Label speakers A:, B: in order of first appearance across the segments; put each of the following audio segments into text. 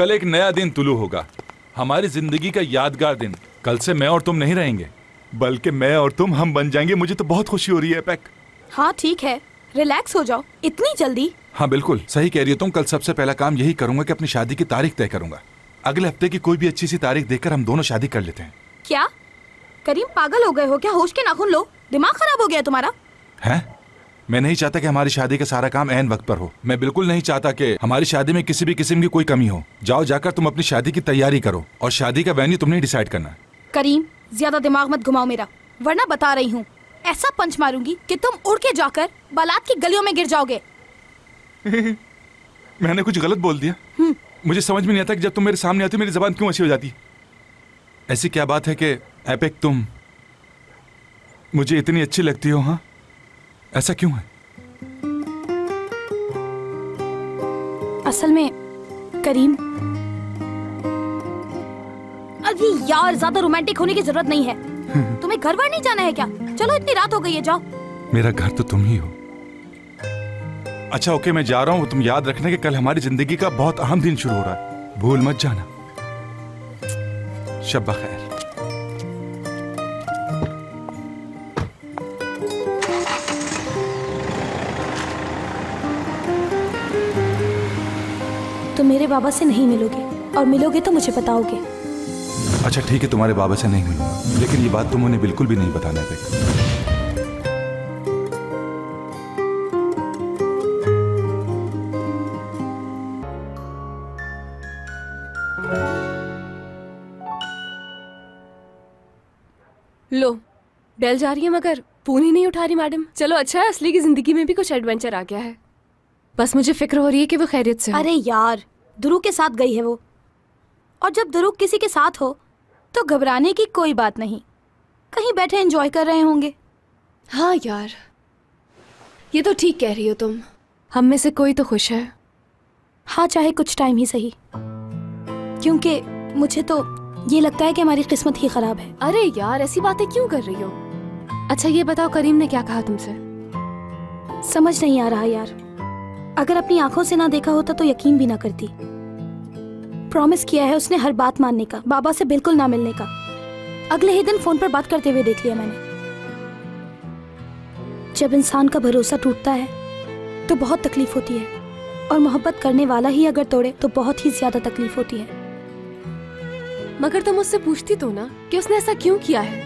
A: कल एक नया दिन तुलू होगा, हमारी जिंदगी का यादगार दिन। कल से मैं और तुम नहीं रहेंगे, बल्कि मैं और तुम हम बन जाएंगे। मुझे तो बहुत खुशी हो रही है पैक।
B: हाँ ठीक है, रिलैक्स हो जाओ। इतनी जल्दी?
A: हाँ बिल्कुल सही कह रही हो तुम। कल सबसे पहला काम यही करूंगा कि अपनी शादी की तारीख तय करूंगा। अगले हफ्ते की कोई भी अच्छी सी तारीख देखकर हम दोनों शादी कर लेते हैं।
B: क्या करीम, पागल हो गए हो क्या? होश के नाखून लो, दिमाग खराब हो गया तुम्हारा?
A: हैं? मैं नहीं चाहता कि हमारी शादी का सारा काम ऐन वक्त पर हो। मैं बिल्कुल नहीं चाहता कि हमारी शादी में किसी भी किस्म की कोई कमी हो। जाओ जाकर तुम अपनी शादी की तैयारी करो और शादी का वेन्यू तुमने डिसाइड करना।
B: करीम ज्यादा दिमाग मत घुमाओ मेरा, वरना बता रही हूँ ऐसा पंच मारूंगी कि तुम उड़ के जाकर बारात की गलियों में गिर जाओगे।
A: मैंने कुछ गलत बोल दिया? मुझे समझ में नहीं आता कि जब तुम मेरे सामने आती हो मेरी जबान क्यों ऐसी हो जाती। ऐसी क्या बात है कि एपेक तुम मुझे इतनी अच्छी लगती हो? हाँ ऐसा क्यों है?
B: असल में करीम, अरे यार ज्यादा रोमांटिक होने की जरूरत नहीं है। तुम्हें घर बार नहीं जाना है क्या? चलो इतनी रात हो गई है, जाओ।
A: मेरा घर तो तुम ही हो। अच्छा ओके मैं जा रहा हूँ। तुम याद रखना कि कल हमारी जिंदगी का बहुत अहम दिन शुरू हो रहा है, भूल मत जाना। शब खैर।
B: तुम मेरे बाबा से नहीं मिलोगे, और मिलोगे तो मुझे बताओगे।
A: अच्छा ठीक है, तुम्हारे बाबा से नहीं मिलूंगा, लेकिन ये बात तुम उन्हें बिल्कुल भी नहीं बताना है।
C: लो बेल जा रही है मगर फोन ही नहीं उठा रही मैडम। चलो अच्छा है, असली की जिंदगी में भी कुछ एडवेंचर आ गया है। बस मुझे फिक्र हो रही है कि वो खैरियत से हो।
B: अरे यार ध्रुव के साथ गई है वो, और जब ध्रुव किसी के साथ हो तो घबराने की कोई बात नहीं। कहीं बैठे एंजॉय कर रहे होंगे।
C: हाँ यार ये तो ठीक कह रही हो तुम, हम में से कोई तो खुश है।
B: हाँ चाहे कुछ टाइम ही सही, क्योंकि मुझे तो ये लगता है कि हमारी किस्मत ही खराब है।
C: अरे यार ऐसी बातें क्यों कर रही हो? अच्छा ये बताओ करीम ने क्या कहा तुमसे?
B: समझ नहीं आ रहा यार, अगर अपनी आंखों से ना देखा होता तो यकीन भी ना करती। प्रॉमिस किया है उसने हर बात मानने का, बाबा से बिल्कुल ना मिलने का। अगले ही दिन फोन पर बात करते हुए देख लिया मैंने। जब इंसान का भरोसा टूटता है तो बहुत तकलीफ होती है, और मोहब्बत करने वाला ही अगर तोड़े तो बहुत ही ज्यादा तकलीफ होती है।
C: मगर तुम उससे पूछती तो ना कि उसने ऐसा क्यों किया है।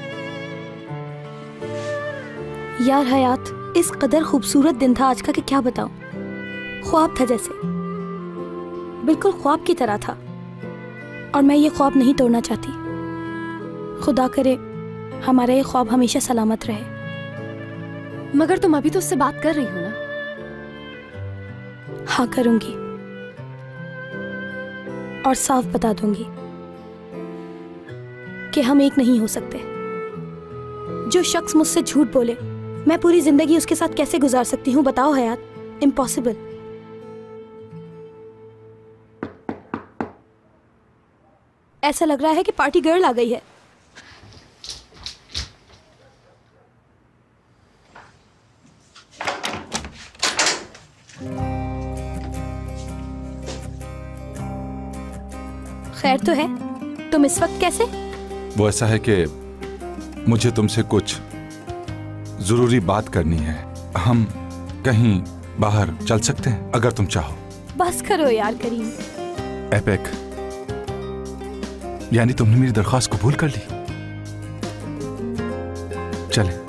B: यार हयात, इस कदर खूबसूरत दिन था आज का कि क्या बताऊं। ख्वाब था जैसे, बिल्कुल ख्वाब की तरह था, और मैं ये ख्वाब नहीं तोड़ना चाहती। खुदा करे हमारा ये ख्वाब हमेशा सलामत रहे।
C: मगर तुम अभी तो उससे बात कर रही हो ना?
B: हाँ करूंगी, और साफ बता दूंगी कि हम एक नहीं हो सकते। जो शख्स मुझसे झूठ बोले, मैं पूरी जिंदगी उसके साथ कैसे गुजार सकती हूँ बताओ हयात? इम्पॉसिबल। ऐसा लग रहा है कि पार्टी गर्ल आ गई है। खैर तो है, तुम इस वक्त कैसे?
A: वो ऐसा है कि मुझे तुमसे कुछ जरूरी बात करनी है। हम कहीं बाहर चल सकते हैं अगर तुम चाहो।
B: बस करो यार करीम।
A: एपेक, यानी तुमने मेरी दरख्वास्त कबूल कर ली? चले।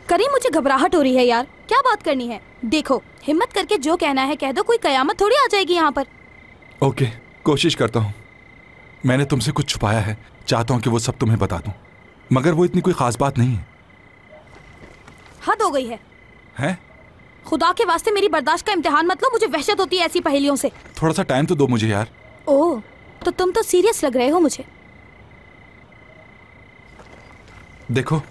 B: करीम मुझे घबराहट हो रही है यार, क्या बात करनी है? देखो हिम्मत करके जो कहना है कह दो, कोई कयामत थोड़ी आ जाएगी यहाँ पर।
A: ओके, कोशिश करता हूँ। मैंने तुमसे कुछ छुपाया है, चाहता हूँ कि वो सब तुम्हें बता दूँ, मगर वो इतनी कोई खास बात नहीं है।
B: हद हो गई है।
A: हैं?
B: खुदा के वास्ते मेरी बर्दाश्त का इम्तिहान मत लो, मुझे वहशत होती है ऐसी पहेलियों से।
A: थोड़ा सा टाइम तो दो मुझे यार।
B: ओह तो तुम तो सीरियस लग रहे हो मुझे।
A: देखो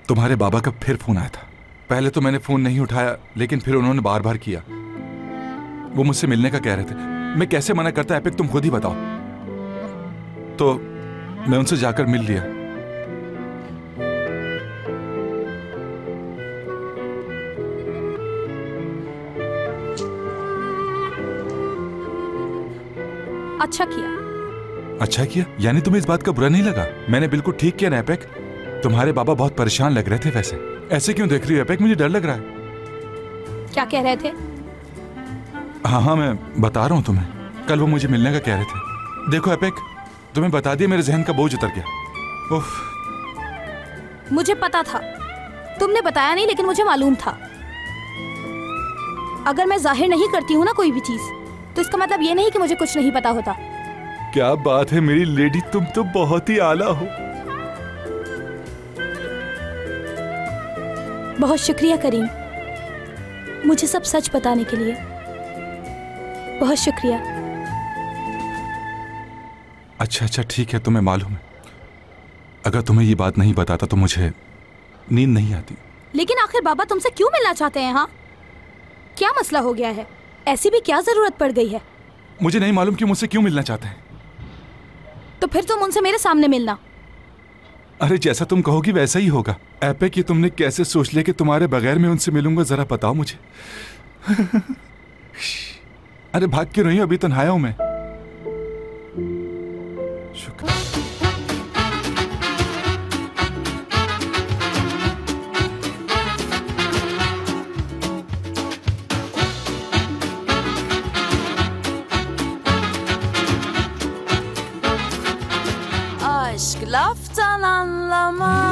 A: तुम्हारे बाबा का फिर फोन आया था। पहले तो मैंने फोन नहीं उठाया, लेकिन फिर उन्होंने बार बार किया। वो मुझसे मिलने का कह रहे थे। मैं कैसे मना करता एपिक, तुम खुद ही बताओ। तो मैं उनसे जाकर मिल लिया।
B: अच्छा किया।
A: अच्छा किया? यानी तुम्हें इस बात का बुरा नहीं लगा? मैंने बिल्कुल ठीक किया ना एपिक? तुम्हारे बाबा बहुत परेशान लग रहे थे। वैसे ऐसे क्यों देख रही हो एपिक? मुझे डर लग रहा है।
B: क्या कह रहे थे?
A: हाँ, मैं बता रहा हूँ तुम्हें। कल वो मुझे मिलने का कह रहे थे। देखो एपिक, तुम्हें बता दिया, मेरे जहन का बोझ उतर गया। उफ।
B: मुझे पता था, तुमने बताया नहीं, लेकिन मुझे मालूम था। अगर मैं जाहिर नहीं करती हूँ ना कोई भी चीज, तो इसका मतलब ये नहीं कि मुझे कुछ नहीं पता होता।
A: क्या बात है मेरी लेडी, तुम तो बहुत ही आला हो।
B: बहुत शुक्रिया करीम, मुझे सब सच बताने के लिए। बहुत शुक्रिया।
A: अच्छा ठीक है, तुम्हें मालूम है, अगर तुम्हें ये बात नहीं बताता तो मुझे नींद नहीं आती।
B: लेकिन आखिर बाबा तुमसे क्यों मिलना चाहते हैं? हाँ, क्या मसला हो गया है? ऐसी भी क्या जरूरत पड़ गई है?
A: मुझे नहीं मालूम कि मुझसे क्यों मिलना चाहते हैं।
B: तो फिर तुम उनसे मेरे सामने मिलना।
A: अरे जैसा तुम कहोगी वैसा ही होगा। एपिक, ये तुमने कैसे सोच लिया कि तुम्हारे बगैर मैं उनसे मिलूंगा? जरा बताओ मुझे। अरे भाग क्यों रही हो? अभी तो नहाया हूं मैं। शुक्र।
D: Aşk laftan anlamaz.